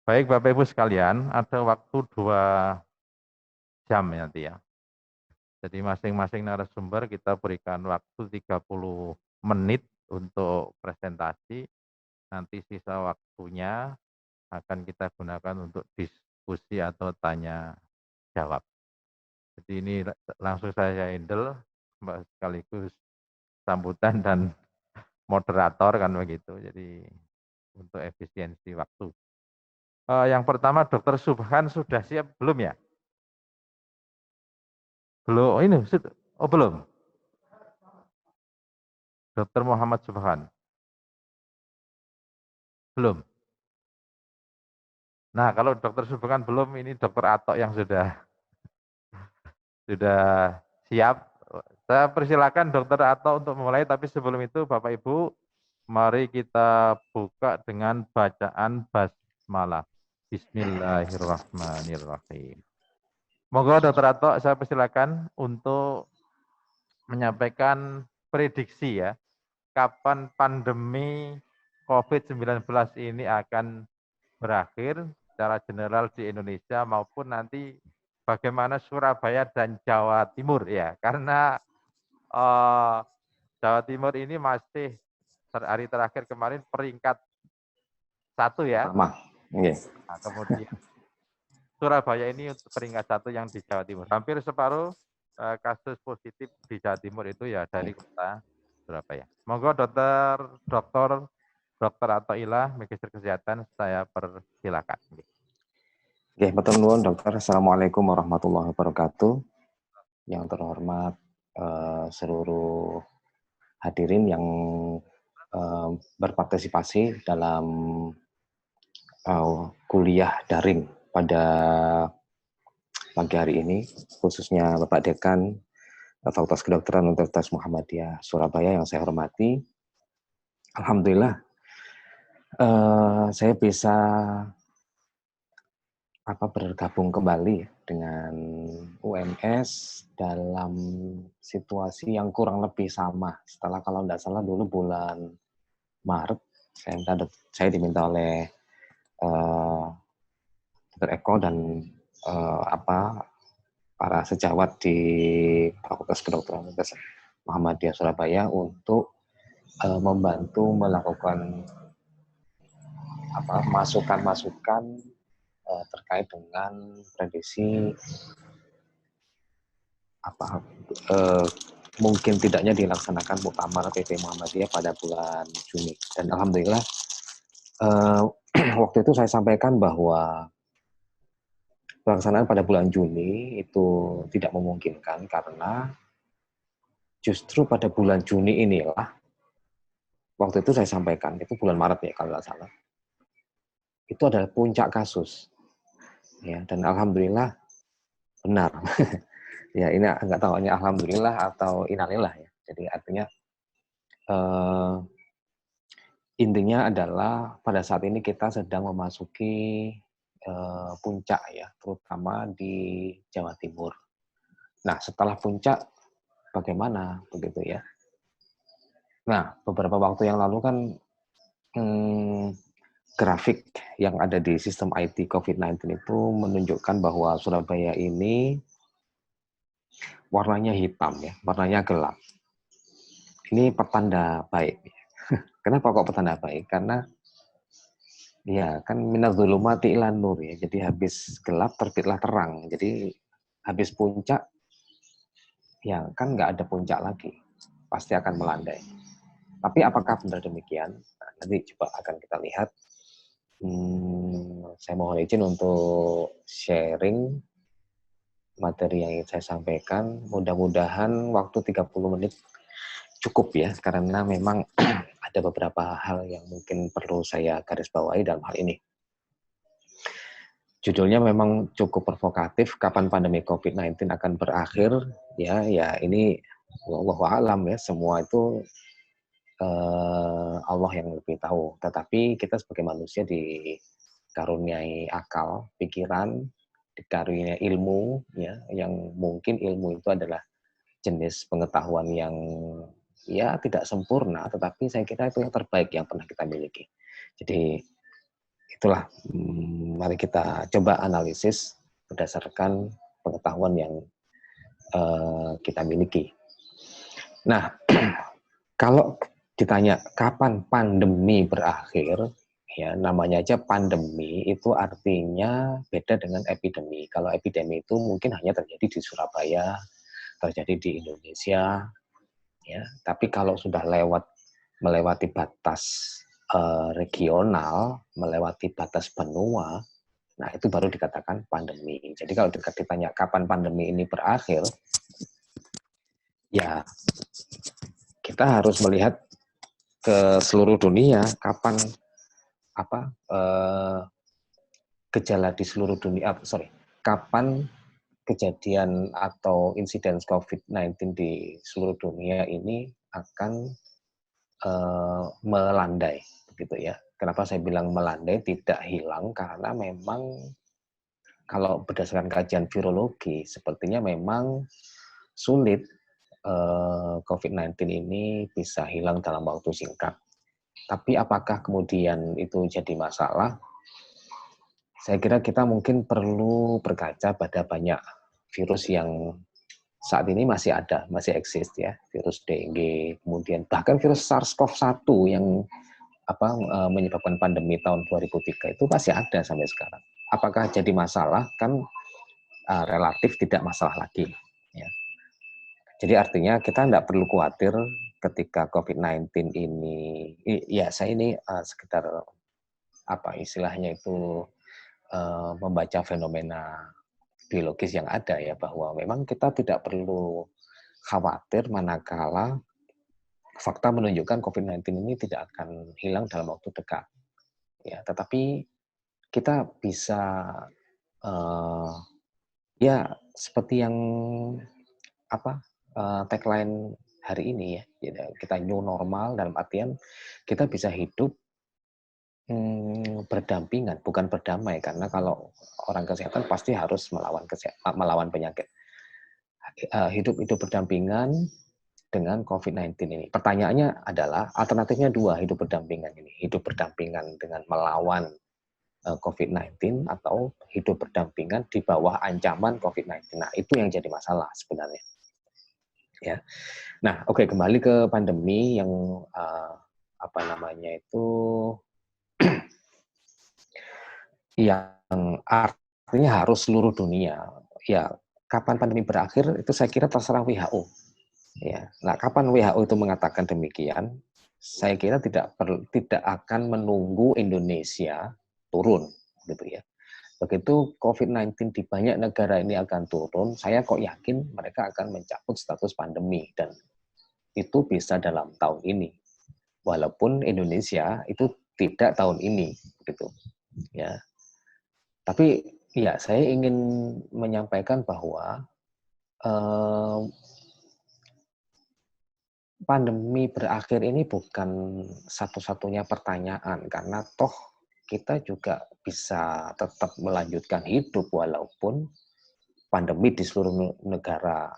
Baik Bapak Ibu sekalian, ada waktu 2 jam nanti ya. Jadi masing-masing narasumber kita berikan waktu 30 menit untuk presentasi. Nanti sisa waktunya akan kita gunakan untuk diskusi atau tanya jawab. Jadi ini langsung saya handle Mbak, sekaligus sambutan dan moderator kan begitu. Jadi untuk efisiensi waktu. Yang pertama Dokter Subhan sudah siap belum ya? Belum, oh ini oh belum. Dokter Muhammad Subhan. Belum. Nah, kalau Dokter Subhan belum, ini Dokter Atok yang sudah siap. Saya persilakan Dokter Atok untuk memulai, tapi sebelum itu Bapak Ibu, mari kita buka dengan bacaan basmalah. Bismillahirrahmanirrahim. Monggo Dokter Atok, saya persilakan untuk menyampaikan prediksi ya, kapan pandemi COVID-19 ini akan berakhir secara general di Indonesia maupun nanti bagaimana Surabaya dan Jawa Timur ya, karena Jawa Timur ini masih hari terakhir kemarin peringkat 1 ya. Pertama. Yes. Nah, kemudian Surabaya ini untuk peringkat 1 yang di Jawa Timur. Hampir separuh kasus positif di Jawa Timur itu ya dari kota Surabaya. Monggo Dokter Atoilah, Magister Kesehatan, saya persilakan. Oke, betul nuwun dokter. Assalamualaikum warahmatullahi wabarakatuh. Yang terhormat seluruh hadirin yang berpartisipasi dalam kuliah daring pada pagi hari ini, khususnya Bapak Dekan Fakultas Kedokteran Universitas Muhammadiyah Surabaya yang saya hormati. Alhamdulillah, saya bisa bergabung kembali dengan UMS dalam situasi yang kurang lebih sama. Setelah kalau tidak salah dulu bulan Maret, saya diminta oleh Dr. Eko dan para sejawat di Fakultas Kedokteran Universitas Muhammadiyah Surabaya untuk membantu melakukan masukan-masukan terkait dengan prediksi mungkin tidaknya dilaksanakan muktamar PP Muhammadiyah pada bulan Juni. Dan alhamdulillah waktu itu saya sampaikan bahwa pelaksanaan pada bulan Juni itu tidak memungkinkan karena justru pada bulan Juni inilah, waktu itu saya sampaikan, itu bulan Maret ya kalau tidak salah, itu adalah puncak kasus. Ya, dan alhamdulillah benar. Ya, ini nggak tahu ini alhamdulillah atau innalillah ya. Jadi artinya intinya adalah pada saat ini kita sedang memasuki puncak ya, terutama di Jawa Timur. Nah, setelah puncak bagaimana begitu ya? Nah, beberapa waktu yang lalu kan grafik yang ada di sistem IT COVID-19 itu menunjukkan bahwa Surabaya ini warnanya hitam ya, warnanya gelap. Ini pertanda baik. Kenapa kok pertanda baik? Karena ya kan minadz-dzulumati ilan nur ya. Jadi habis gelap terbitlah terang. Jadi habis puncak ya kan nggak ada puncak lagi. Pasti akan melandai. Tapi apakah benar demikian? Nah, nanti coba akan kita lihat. Saya mohon izin untuk sharing materi yang ingin saya sampaikan. Mudah-mudahan waktu 30 menit cukup ya, karena memang ada beberapa hal yang mungkin perlu saya garis bawahi dalam hal ini. Judulnya memang cukup provokatif, kapan pandemi COVID-19 akan berakhir, ya ini wallahu a'lam ya, semua itu Allah yang lebih tahu. Tetapi kita sebagai manusia dikaruniai akal, pikiran, dikaruniai ilmu, ya, yang mungkin ilmu itu adalah jenis pengetahuan yang ya tidak sempurna, tetapi saya kira itu yang terbaik yang pernah kita miliki. Jadi itulah, mari kita coba analisis berdasarkan pengetahuan yang kita miliki. Nah, kalau ditanya kapan pandemi berakhir, ya namanya aja pandemi itu artinya beda dengan epidemi. Kalau epidemi itu mungkin hanya terjadi di Surabaya, terjadi di Indonesia, ya. Tapi kalau sudah melewati batas regional, melewati batas benua, nah itu baru dikatakan pandemi. Jadi kalau ditanya kapan pandemi ini berakhir, ya kita harus melihat ke seluruh dunia kapan gejala di seluruh dunia, kapan kejadian atau insiden COVID-19 di seluruh dunia ini akan melandai, begitu ya. Kenapa saya bilang melandai, tidak hilang, karena memang kalau berdasarkan kajian virologi, sepertinya memang sulit COVID-19 ini bisa hilang dalam waktu singkat. Tapi apakah kemudian itu jadi masalah? Saya kira kita mungkin perlu berkaca pada banyak virus yang saat ini masih ada, masih eksis ya, virus dengue, kemudian bahkan virus SARS-CoV-1 yang menyebabkan pandemi tahun 2003 itu masih ada sampai sekarang. Apakah jadi masalah? Kan relatif tidak masalah lagi. Ya. Jadi artinya kita tidak perlu khawatir ketika COVID-19 ini, ya saya ini sekitar istilahnya itu membaca fenomena biologis yang ada ya, bahwa memang kita tidak perlu khawatir manakala fakta menunjukkan COVID-19 ini tidak akan hilang dalam waktu dekat. Ya, tetapi kita bisa ya seperti yang tagline hari ini ya, kita new normal dalam artian kita bisa hidup berdampingan, bukan berdamai, karena kalau orang kesehatan pasti harus melawan penyakit. Hidup berdampingan dengan COVID-19 ini. Pertanyaannya adalah alternatifnya dua, hidup berdampingan ini. Hidup berdampingan dengan melawan COVID-19 atau hidup berdampingan di bawah ancaman COVID-19. Nah, itu yang jadi masalah sebenarnya. Ya. Nah, oke, kembali ke pandemi yang yang artinya harus seluruh dunia. Ya, kapan pandemi berakhir itu saya kira terserah WHO. Ya, nah kapan WHO itu mengatakan demikian, saya kira tidak akan menunggu Indonesia turun, gitu ya. Begitu COVID-19 di banyak negara ini akan turun, saya kok yakin mereka akan mencabut status pandemi, dan itu bisa dalam tahun ini. Walaupun Indonesia itu tidak tahun ini, gitu ya. Tapi ya saya ingin menyampaikan bahwa pandemi berakhir ini bukan satu-satunya pertanyaan, karena toh kita juga bisa tetap melanjutkan hidup walaupun pandemi di seluruh negara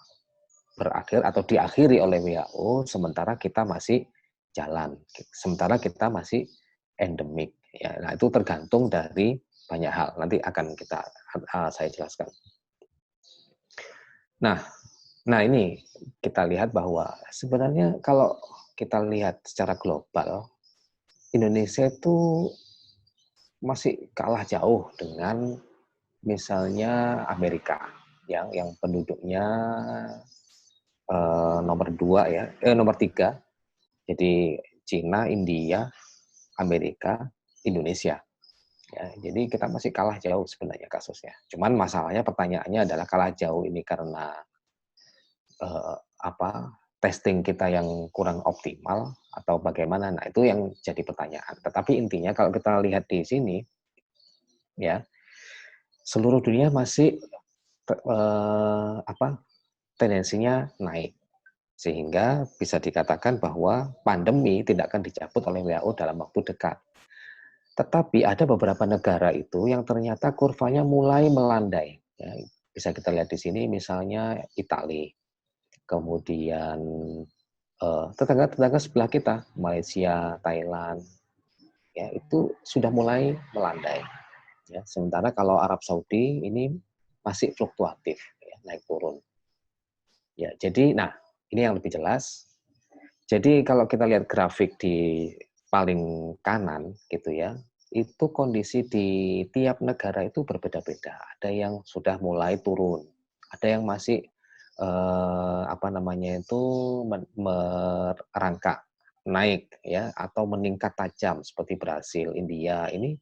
berakhir atau diakhiri oleh WHO, sementara kita masih jalan, sementara kita masih endemik. Ya, nah itu tergantung dari banyak hal. Nanti akan saya jelaskan. Nah ini kita lihat bahwa sebenarnya kalau kita lihat secara global, Indonesia itu masih kalah jauh dengan misalnya Amerika yang penduduknya nomor 2 ya, nomor 3. Jadi Cina, India, Amerika, Indonesia. Ya, jadi kita masih kalah jauh sebenarnya kasusnya. Cuman masalahnya, pertanyaannya adalah kalah jauh ini karena testing kita yang kurang optimal atau bagaimana. Nah, itu yang jadi pertanyaan. Tetapi intinya kalau kita lihat di sini, ya, seluruh dunia masih tendensinya naik. Sehingga bisa dikatakan bahwa pandemi tidak akan dicabut oleh WHO dalam waktu dekat. Tetapi ada beberapa negara itu yang ternyata kurvanya mulai melandai. Ya, bisa kita lihat di sini misalnya Italia, kemudian tetangga-tetangga sebelah kita, Malaysia, Thailand, ya itu sudah mulai melandai. Ya, sementara kalau Arab Saudi ini masih fluktuatif, ya, naik turun. Ya, jadi, nah ini yang lebih jelas. Jadi kalau kita lihat grafik di paling kanan gitu ya, itu kondisi di tiap negara itu berbeda-beda. Ada yang sudah mulai turun, ada yang masih apa namanya itu merangkak naik ya atau meningkat tajam seperti Brasil, India ini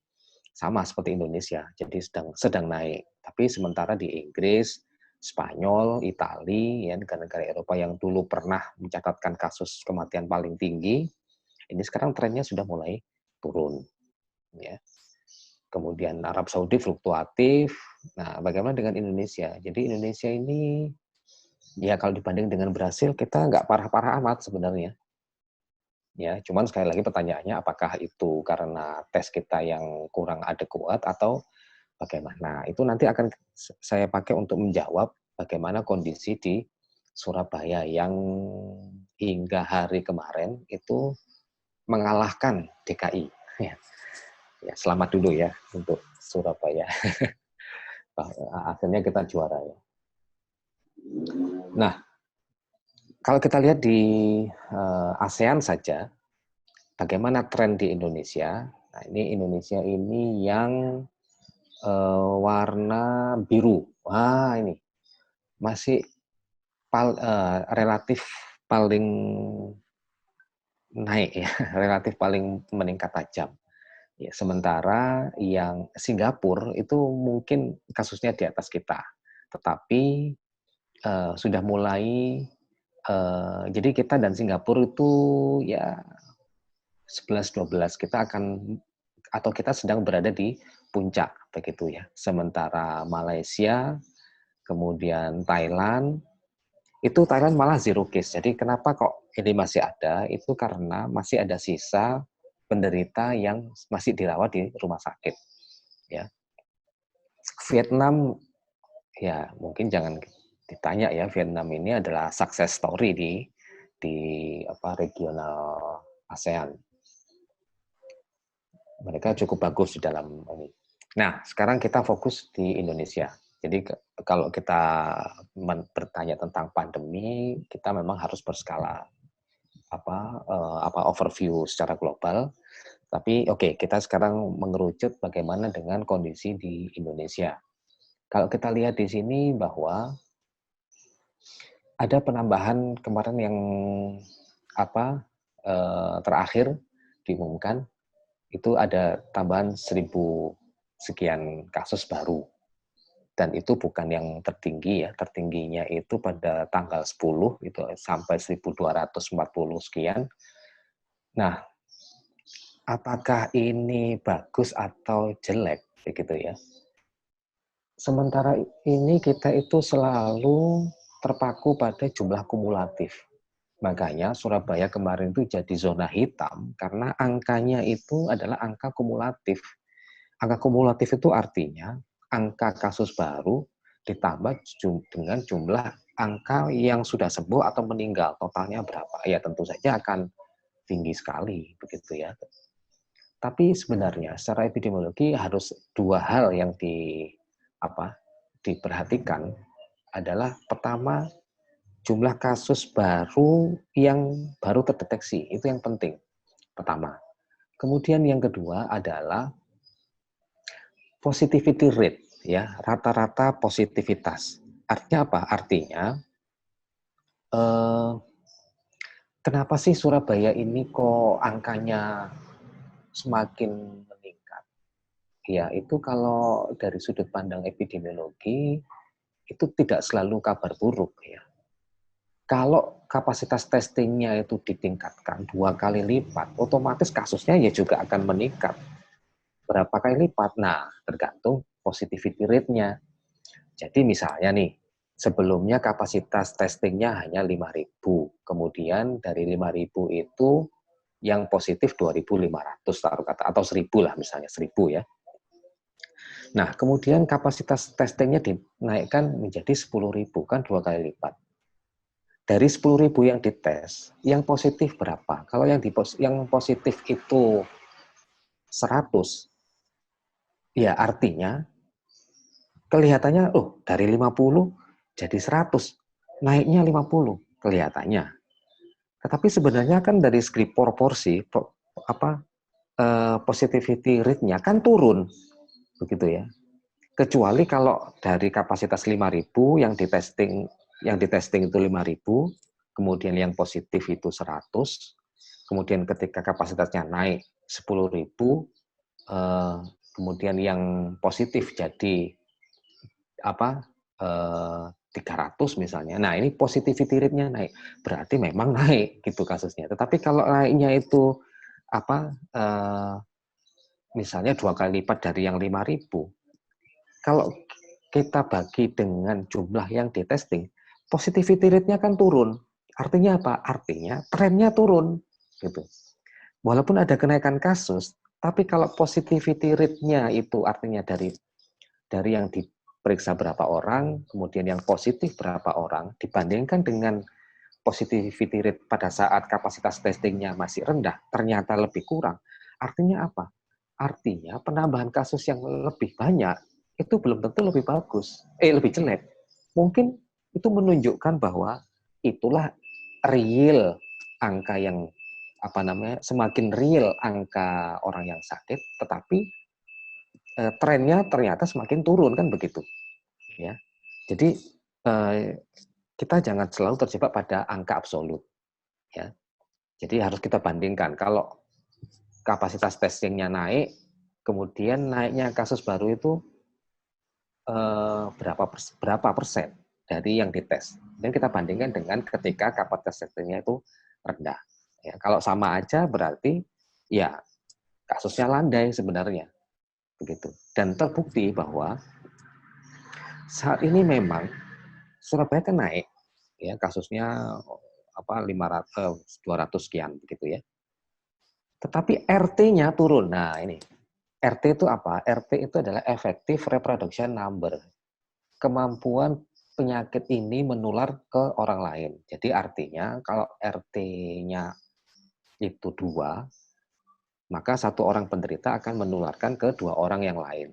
sama seperti Indonesia. Jadi sedang naik. Tapi sementara di Inggris, Spanyol, Italia, ya, negara-negara Eropa yang dulu pernah mencatatkan kasus kematian paling tinggi, ini sekarang trennya sudah mulai turun. Ya. Kemudian Arab Saudi fluktuatif. Nah, bagaimana dengan Indonesia? Jadi Indonesia ini, ya kalau dibanding dengan Brasil, kita nggak parah-parah amat sebenarnya. Ya, cuman sekali lagi pertanyaannya, apakah itu karena tes kita yang kurang adekuat atau bagaimana? Itu nanti akan saya pakai untuk menjawab bagaimana kondisi di Surabaya yang hingga hari kemarin itu mengalahkan DKI. Ya, ya selamat dulu ya untuk Surabaya. Akhirnya kita juara ya. Nah, kalau kita lihat di ASEAN saja, bagaimana tren di Indonesia? Nah, ini Indonesia ini yang warna biru. Wah, ini masih relatif paling naik ya, relatif paling meningkat tajam. Ya, sementara yang Singapura itu mungkin kasusnya di atas kita, tetapi sudah mulai jadi kita dan Singapura itu ya 11-12 kita akan atau kita sedang berada di puncak begitu ya. Sementara Malaysia, kemudian Thailand, itu Thailand malah zero case. Jadi kenapa kok ini masih ada? Itu karena masih ada sisa penderita yang masih dirawat di rumah sakit. Ya, Vietnam ya mungkin jangan ditanya ya. Vietnam ini adalah success story di regional ASEAN. Mereka cukup bagus di dalam ini. Nah, sekarang kita fokus di Indonesia. Jadi kalau kita bertanya tentang pandemi, kita memang harus berskala overview secara global. Tapi oke, kita sekarang mengerucut bagaimana dengan kondisi di Indonesia. Kalau kita lihat di sini bahwa ada penambahan kemarin yang terakhir diumumkan itu ada tambahan 1.000 sekian kasus baru. Dan itu bukan yang tertinggi ya, tertingginya itu pada tanggal 10 itu sampai 1.240 sekian. Nah, apakah ini bagus atau jelek begitu ya? Sementara ini kita itu selalu terpaku pada jumlah kumulatif. Makanya Surabaya kemarin itu jadi zona hitam karena angkanya itu adalah angka kumulatif. Angka kumulatif itu artinya angka kasus baru ditambah dengan jumlah angka yang sudah sembuh atau meninggal. Totalnya berapa? Ya tentu saja akan tinggi sekali begitu ya. Tapi sebenarnya secara epidemiologi harus dua hal yang diperhatikan adalah pertama jumlah kasus baru yang baru terdeteksi, itu yang penting. Pertama. Kemudian yang kedua adalah positivity rate, ya, rata-rata positivitas. Artinya apa? Artinya kenapa sih Surabaya ini kok angkanya semakin meningkat? Ya, itu kalau dari sudut pandang epidemiologi itu tidak selalu kabar buruk ya. Kalau kapasitas testingnya itu ditingkatkan 2 kali lipat, otomatis kasusnya ya juga akan meningkat. Berapa kali lipat? Nah, tergantung positivity rate-nya. Jadi misalnya nih, sebelumnya kapasitas testingnya hanya 5.000, kemudian dari 5.000 itu yang positif 2.500 taruh kata, atau 1.000 lah misalnya, 1.000 ya. Nah, kemudian kapasitas testingnya dinaikkan menjadi 10.000, kan 2 kali lipat. Dari 10.000 yang dites, yang positif berapa? Kalau yang positif itu 100, ya artinya kelihatannya, oh dari 50 jadi 100, naiknya 50 kelihatannya. Tetapi sebenarnya kan dari segi proporsi, positivity rate-nya kan turun, begitu ya. Kecuali kalau dari kapasitas 5.000 yang ditesting itu 5.000, kemudian yang positif itu 100, kemudian ketika kapasitasnya naik 10.000, kemudian yang positif jadi 300 misalnya. Nah, ini positivity rate-nya naik. Berarti memang naik gitu kasusnya. Tetapi kalau naiknya itu misalnya 2 kali lipat dari yang 5.000, kalau kita bagi dengan jumlah yang di testing, positivity rate-nya kan turun. Artinya apa? Artinya trennya turun gitu. Walaupun ada kenaikan kasus, tapi kalau positivity rate-nya itu artinya dari yang diperiksa berapa orang, kemudian yang positif berapa orang, dibandingkan dengan positivity rate pada saat kapasitas testingnya masih rendah, ternyata lebih kurang. Artinya apa? Artinya penambahan kasus yang lebih banyak itu belum tentu lebih bagus, lebih jelek. Mungkin itu menunjukkan bahwa itulah real angka yang semakin real angka orang yang sakit, tetapi trennya ternyata semakin turun kan begitu, ya. Jadi kita jangan selalu terjebak pada angka absolut, ya. Jadi harus kita bandingkan. Kalau kapasitas testingnya naik, kemudian naiknya kasus baru itu berapa persen dari yang dites. Dan kita bandingkan dengan ketika kapasitas testingnya itu rendah. Ya, kalau sama aja berarti ya kasusnya landai sebenarnya, begitu. Dan terbukti bahwa saat ini memang Surabaya kan naik, ya kasusnya 200 sekian begitu ya. Tetapi RT-nya turun. Nah ini RT itu apa? RT itu adalah effective reproduction number, kemampuan penyakit ini menular ke orang lain. Jadi artinya kalau RT-nya itu 2, maka satu orang penderita akan menularkan ke 2 orang yang lain.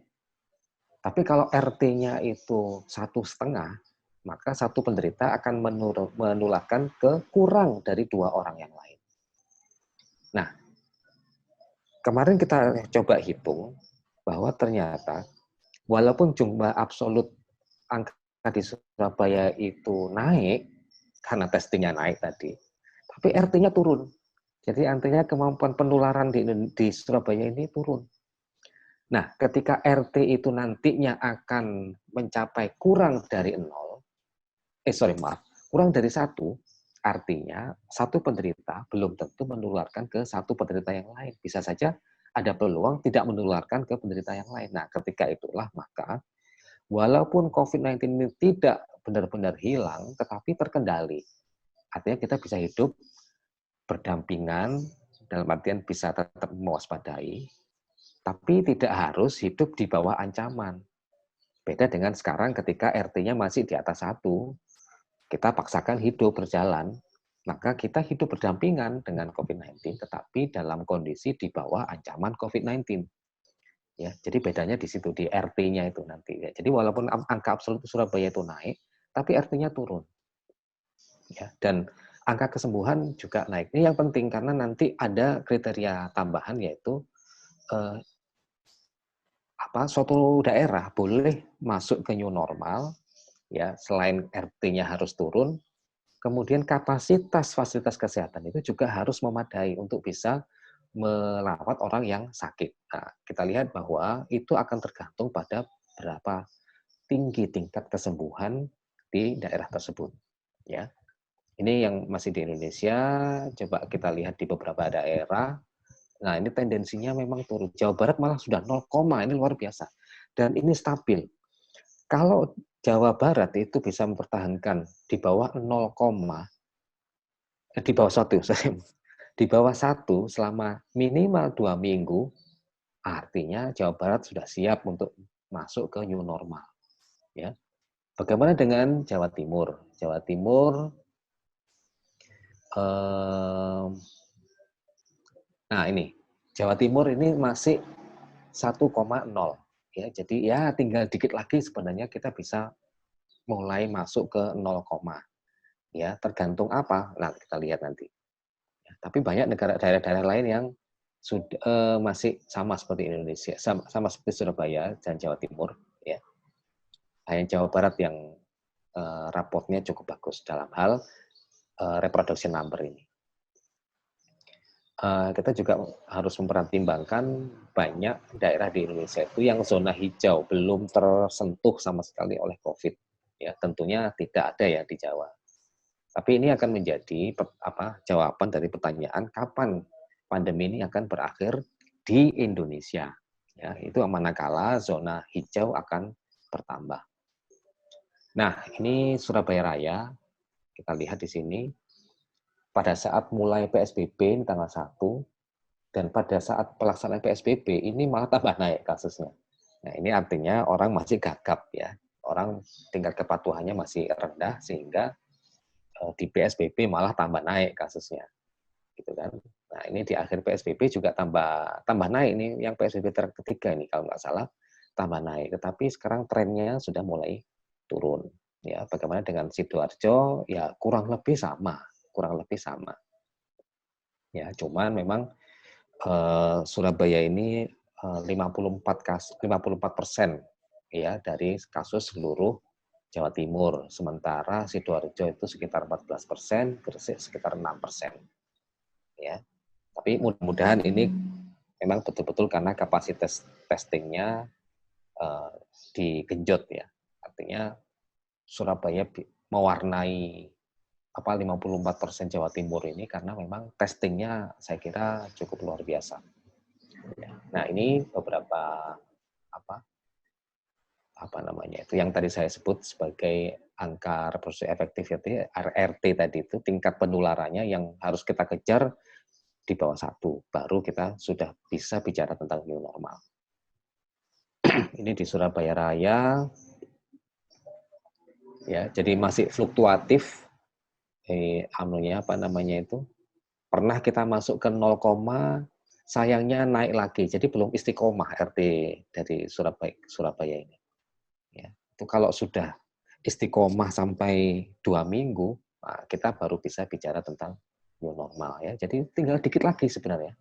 Tapi kalau RT-nya itu 1,5, maka satu penderita akan menularkan ke kurang dari 2 orang yang lain. Nah, kemarin kita coba hitung bahwa ternyata walaupun jumlah absolut angka di Surabaya itu naik, karena testingnya naik tadi, tapi RT-nya turun. Jadi artinya kemampuan penularan di Surabaya ini turun. Nah, ketika RT itu nantinya akan mencapai kurang dari 0, kurang dari 1, artinya satu penderita belum tentu menularkan ke satu penderita yang lain. Bisa saja ada peluang tidak menularkan ke penderita yang lain. Nah, ketika itulah maka walaupun COVID-19 ini tidak benar-benar hilang, tetapi terkendali. Artinya kita bisa hidup berdampingan, dalam artian bisa tetap mewaspadai, tapi tidak harus hidup di bawah ancaman. Beda dengan sekarang ketika RT-nya masih di atas 1, kita paksakan hidup berjalan, maka kita hidup berdampingan dengan COVID-19, tetapi dalam kondisi di bawah ancaman COVID-19. Ya, jadi bedanya di situ, di RT-nya itu nanti. Ya, jadi walaupun angka absolut Surabaya itu naik, tapi RT-nya turun. Ya, dan angka kesembuhan juga naik. Ini yang penting karena nanti ada kriteria tambahan yaitu suatu daerah boleh masuk ke new normal, ya selain RT-nya harus turun, kemudian kapasitas fasilitas kesehatan itu juga harus memadai untuk bisa merawat orang yang sakit. Nah, kita lihat bahwa itu akan tergantung pada berapa tinggi tingkat kesembuhan di daerah tersebut. Ya, ini yang masih di Indonesia. Coba kita lihat di beberapa daerah. Nah, ini tendensinya memang turun. Jawa Barat malah sudah 0, ini luar biasa. Dan ini stabil. Kalau Jawa Barat itu bisa mempertahankan di bawah 0, di bawah 1, di bawah 1 selama minimal 2 minggu, artinya Jawa Barat sudah siap untuk masuk ke new normal. Ya. Bagaimana dengan Jawa Timur? Jawa Timur, nah ini Jawa Timur ini masih 1,0 ya. Jadi ya tinggal dikit lagi sebenarnya kita bisa mulai masuk ke 0, ya tergantung apa. Nah, kita lihat nanti. Ya, tapi banyak daerah-daerah lain yang sudah masih sama seperti Indonesia, sama seperti Surabaya dan Jawa Timur ya. Hanya Jawa Barat yang raportnya cukup bagus dalam hal reproduction number ini. Kita juga harus mempertimbangkan banyak daerah di Indonesia itu yang zona hijau belum tersentuh sama sekali oleh COVID. Ya, tentunya tidak ada ya di Jawa. Tapi ini akan menjadi jawaban dari pertanyaan kapan pandemi ini akan berakhir di Indonesia. Ya, itu manakala zona hijau akan bertambah. Nah, ini Surabaya Raya. Kita lihat di sini. Pada saat mulai PSBB ini tanggal 1, dan pada saat pelaksanaan PSBB ini malah tambah naik kasusnya. Nah, ini artinya orang masih gagap ya. Orang tingkat kepatuhannya masih rendah sehingga di PSBB malah tambah naik kasusnya. Gitu kan. Nah, ini di akhir PSBB juga tambah naik ini yang PSBB ketiga ini kalau nggak salah tambah naik. Tetapi sekarang trennya sudah mulai turun. Ya, bagaimana dengan Sidoarjo? Ya kurang lebih sama. Ya, cuman memang Surabaya ini 54% ya dari kasus seluruh Jawa Timur, sementara Sidoarjo itu sekitar 14%, Gresik sekitar 6%. Ya, tapi mudah-mudahan ini memang betul-betul karena kapasitas testingnya digenjot ya, artinya Surabaya mewarnai 54% Jawa Timur ini karena memang testingnya saya kira cukup luar biasa. Nah, ini beberapa apa namanya itu yang tadi saya sebut sebagai angka reproduksi effectivity RRT tadi itu tingkat penularannya yang harus kita kejar di bawah 1, baru kita sudah bisa bicara tentang new normal. Ini di Surabaya Raya ya, jadi masih fluktuatif pernah kita masuk ke 0, sayangnya naik lagi. Jadi belum istiqomah RT dari Surabaya ini. Ya, itu kalau sudah istiqomah sampai 2 minggu, nah kita baru bisa bicara tentang new normal ya. Jadi tinggal dikit lagi sebenarnya.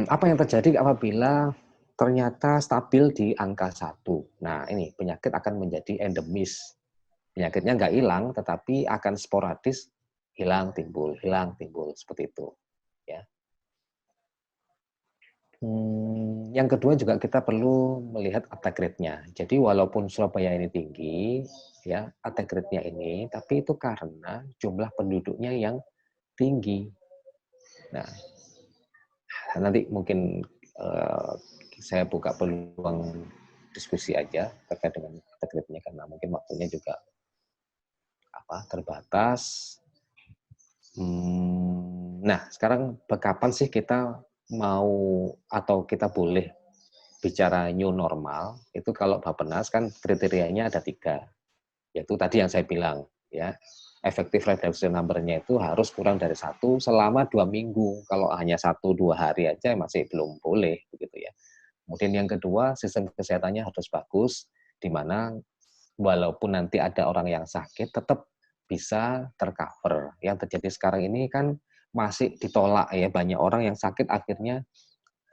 Apa yang terjadi apabila ternyata stabil di angka 1? Nah, ini penyakit akan menjadi endemis. Penyakitnya nggak hilang, tetapi akan sporadis hilang timbul seperti itu. Ya. Yang kedua juga kita perlu melihat attack rate-nya. Jadi walaupun Surabaya ini tinggi, ya attack rate-nya ini, tapi itu karena jumlah penduduknya yang tinggi. Nah, nanti mungkin saya buka peluang diskusi aja terkait dengan attack rate-nya karena mungkin waktunya juga terbatas. Nah, sekarang kapan sih kita mau atau kita boleh bicara new normal? Itu kalau Bappenas kan kriterianya ada 3, yaitu tadi yang saya bilang ya, effective reduction number-nya itu harus kurang dari 1 selama 2 minggu. Kalau hanya 1-2 hari aja masih belum boleh begitu ya. Kemudian yang kedua, sistem kesehatannya harus bagus, di mana walaupun nanti ada orang yang sakit tetap bisa tercover. Yang terjadi sekarang ini kan masih ditolak ya, banyak orang yang sakit akhirnya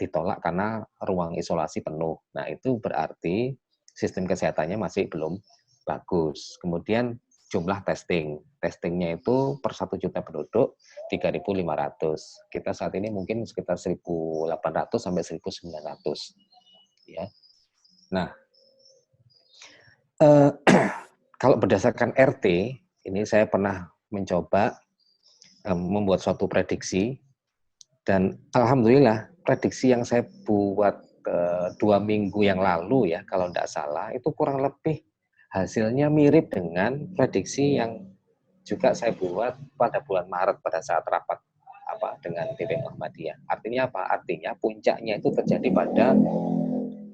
ditolak karena ruang isolasi penuh. Nah, itu berarti sistem kesehatannya masih belum bagus. Kemudian jumlah testingnya itu per 1 juta penduduk 3.500. Kita saat ini mungkin sekitar 1.800 sampai 1.900 ya. Nah, kalau berdasarkan RT, ini saya pernah mencoba membuat suatu prediksi, dan alhamdulillah prediksi yang saya buat 2 minggu yang lalu ya, kalau tidak salah, itu kurang lebih hasilnya mirip dengan prediksi yang juga saya buat pada bulan Maret pada saat rapat dengan PP Muhammadiyah. Artinya apa? Artinya puncaknya itu terjadi pada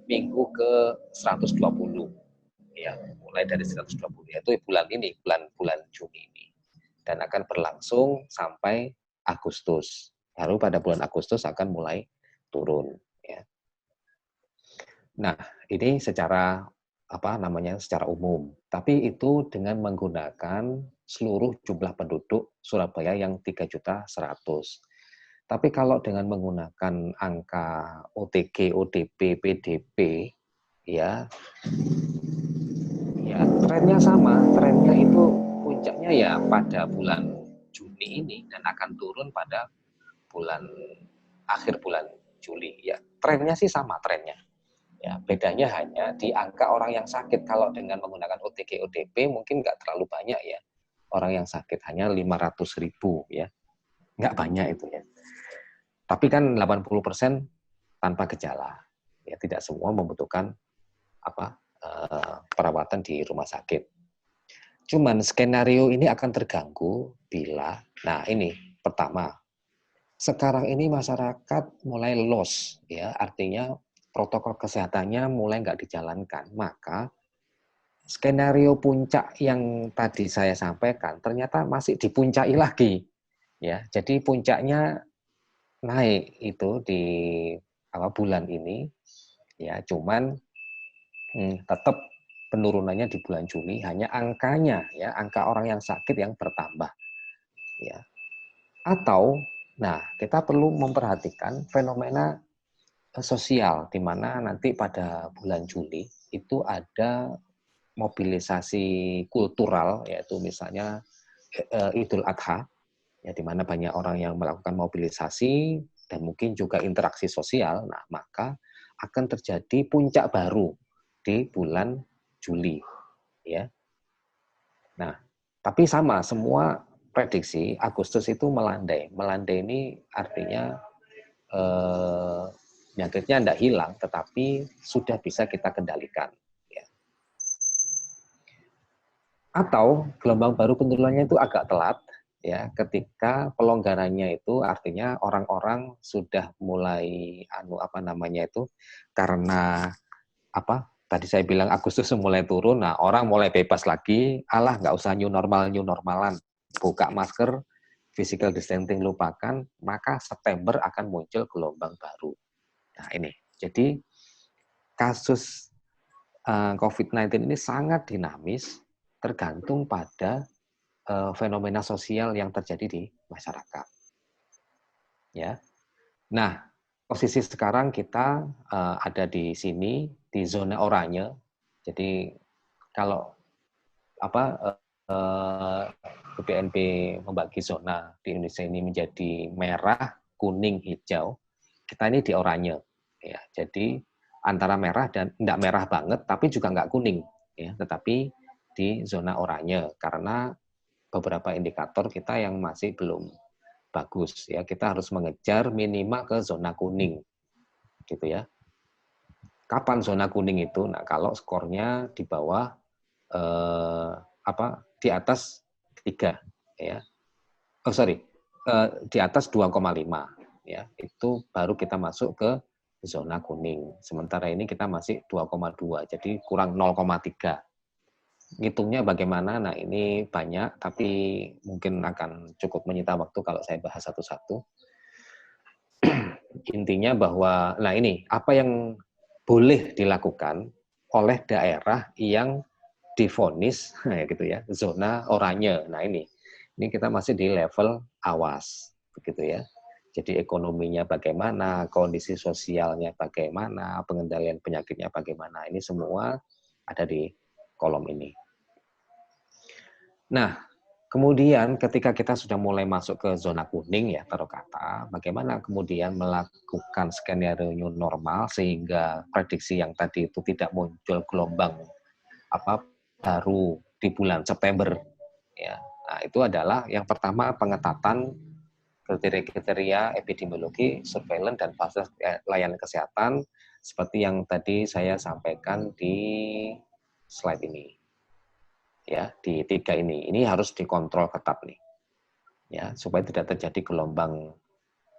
minggu ke 120 ya, mulai dari 120 yaitu bulan Juni ini, dan akan berlangsung sampai Agustus Baru pada bulan Agustus akan mulai turun. Ya. Nah, ini secara secara umum. Tapi itu dengan menggunakan seluruh jumlah penduduk Surabaya yang 3.100.000. Tapi kalau dengan menggunakan angka OTG, ODP, PDP, ya, ya trennya sama. Trennya itu puncaknya ya pada bulan Juni ini dan akan turun pada bulan akhir bulan Juli. Ya, trennya sih sama trennya. Ya, bedanya hanya di angka orang yang sakit. Kalau dengan menggunakan OTG, ODP mungkin nggak terlalu banyak ya. Orang yang sakit hanya 500.000 ya. Nggak banyak itu ya. Tapi kan 80% tanpa gejala. Ya, tidak semua membutuhkan perawatan di rumah sakit. Cuman skenario ini akan terganggu bila, nah ini pertama, sekarang ini masyarakat mulai loss, ya artinya protokol kesehatannya mulai nggak dijalankan, maka skenario puncak yang tadi saya sampaikan ternyata masih dipuncaki lagi, ya. Jadi puncaknya naik itu di bulan ini, ya. Cuman tetap penurunannya di bulan Juli hanya angkanya, ya, angka orang yang sakit yang bertambah, ya. Atau, nah kita perlu memperhatikan fenomena sosial di mana nanti pada bulan Juli itu ada mobilisasi kultural, yaitu misalnya Idul Adha, ya di mana banyak orang yang melakukan mobilisasi dan mungkin juga interaksi sosial. Nah, maka akan terjadi puncak baru di bulan Juli, ya. Nah, tapi sama semua prediksi Agustus itu melandai. Melandai ini artinya penyakitnya tidak hilang, tetapi sudah bisa kita kendalikan. Ya. Atau gelombang baru penurunannya itu agak telat, ya, ketika pelonggarannya itu artinya orang-orang sudah mulai karena tadi saya bilang Agustus mulai turun, nah orang mulai bebas lagi, alah nggak usah new normalan, buka masker, physical distancing lupakan, maka September akan muncul gelombang baru. Nah ini, jadi kasus COVID-19 ini sangat dinamis, tergantung pada fenomena sosial yang terjadi di masyarakat. Ya, nah posisi sekarang kita ada di sini di zona oranye. Jadi kalau BPNP membagi zona di Indonesia ini menjadi merah, kuning, hijau. Kita ini di oranye, ya. Jadi antara merah dan tidak merah banget, tapi juga nggak kuning, ya. Tetapi di zona oranye karena beberapa indikator kita yang masih belum bagus, ya. Kita harus mengejar minimal ke zona kuning, gitu ya. Kapan zona kuning itu? Nah, kalau skornya di bawah di atas 3, ya. Di atas 2,5, ya. Itu baru kita masuk ke zona kuning. Sementara ini kita masih 2,2, jadi kurang 0,3. Ngitungnya bagaimana? Nah, ini banyak, tapi mungkin akan cukup menyita waktu kalau saya bahas satu-satu. Intinya bahwa, nah ini, apa yang boleh dilakukan oleh daerah yang divonis, gitu ya, zona oranye. Nah ini kita masih di level awas, begitu ya. Jadi ekonominya bagaimana, kondisi sosialnya bagaimana, pengendalian penyakitnya bagaimana, ini semua ada di kolom ini. Nah, kemudian ketika kita sudah mulai masuk ke zona kuning, ya taruh kata, bagaimana kemudian melakukan skenario new normal sehingga prediksi yang tadi itu tidak muncul gelombang baru di bulan September, ya. Nah, itu adalah yang pertama pengetatan kriteria epidemiologi, surveillance dan fasilitas layanan kesehatan seperti yang tadi saya sampaikan di slide ini. Ya, di 3 ini harus dikontrol ketat nih. Ya, supaya tidak terjadi gelombang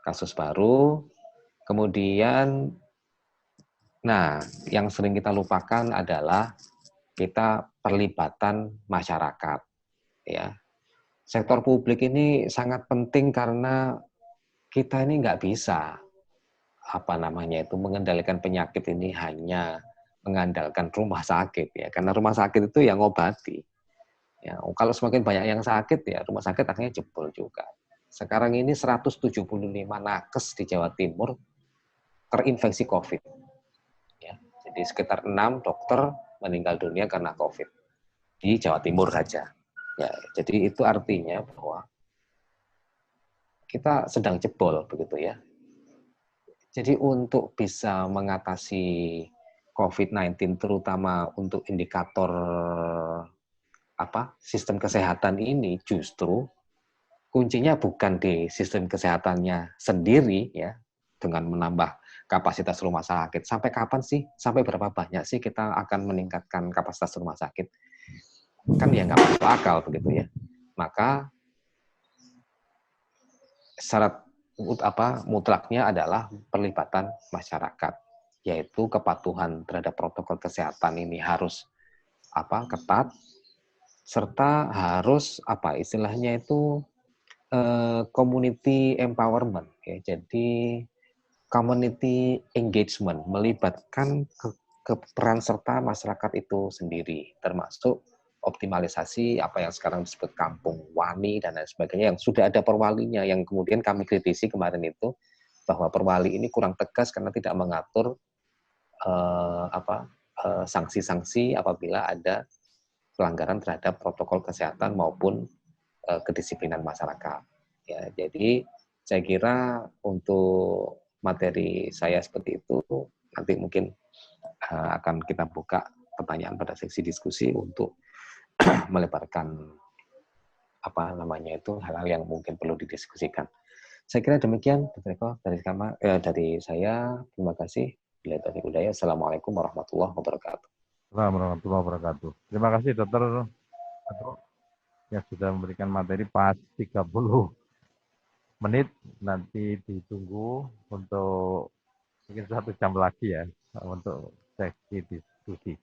kasus baru. Kemudian nah, yang sering kita lupakan adalah kita perlibatan masyarakat, ya. Sektor publik ini sangat penting karena kita ini nggak bisa mengendalikan penyakit ini hanya mengandalkan rumah sakit ya, karena rumah sakit itu yang ngobati. Ya, kalau semakin banyak yang sakit ya rumah sakit akhirnya jebol juga. Sekarang ini 175 nakes di Jawa Timur terinfeksi COVID. Ya, jadi sekitar 6 dokter meninggal dunia karena COVID di Jawa Timur saja. Ya, jadi itu artinya bahwa kita sedang jebol begitu ya. Jadi untuk bisa mengatasi COVID-19 terutama untuk indikator sistem kesehatan ini justru kuncinya bukan di sistem kesehatannya sendiri ya dengan menambah kapasitas rumah sakit. Sampai kapan sih? Sampai berapa banyak sih kita akan meningkatkan kapasitas rumah sakit? Kan ya nggak masuk akal begitu ya. Maka syarat mutlaknya adalah perlibatan masyarakat, yaitu kepatuhan terhadap protokol kesehatan ini harus ketat, serta harus istilahnya itu community empowerment ya. Jadi community engagement melibatkan peran serta masyarakat itu sendiri, termasuk optimalisasi apa yang sekarang disebut kampung wani dan lain sebagainya yang sudah ada perwalinya, yang kemudian kami kritisi kemarin itu bahwa perwali ini kurang tegas karena tidak mengatur sanksi-sanksi apabila ada pelanggaran terhadap protokol kesehatan maupun kedisiplinan masyarakat. Ya, jadi saya kira untuk materi saya seperti itu nanti mungkin akan kita buka pertanyaan pada seksi diskusi untuk melebarkan hal-hal yang mungkin perlu didiskusikan. Saya kira demikian, Dr. Eko, dari saya. Terima kasih. Bila taufiq hidayah. Assalamualaikum warahmatullahi wabarakatuh. Assalamualaikum warahmatullahi wabarakatuh. Terima kasih Dokter yang sudah memberikan materi pas 30 menit. Nanti ditunggu untuk mungkin 1 jam lagi ya untuk seksi diskusi.